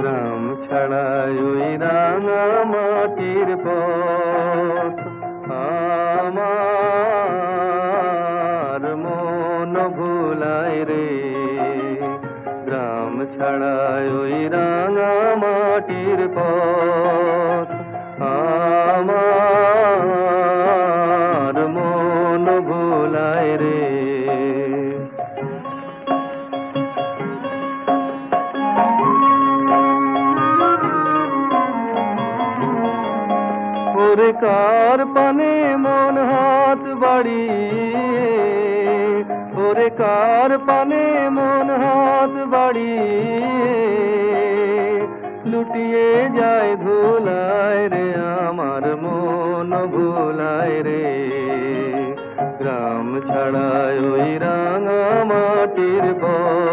গ্রাম ছাড়াই ওই রাঙা মাটির পথ আমার মন ভুলায় রে। গ্রাম ছাড়াই ওই রাঙা মাটির পথ আমার মন ভুলায় রে। ওরে কার পানে মন হাত বাড়িয়ে, ওরে কার পানে মন হাত বাড়িয়ে লুটিয়ে যায় ধুলায় রে, আমার মন ভুলায় রে। গ্রাম ছাড়ায় ওই রাঙা মাটির পথ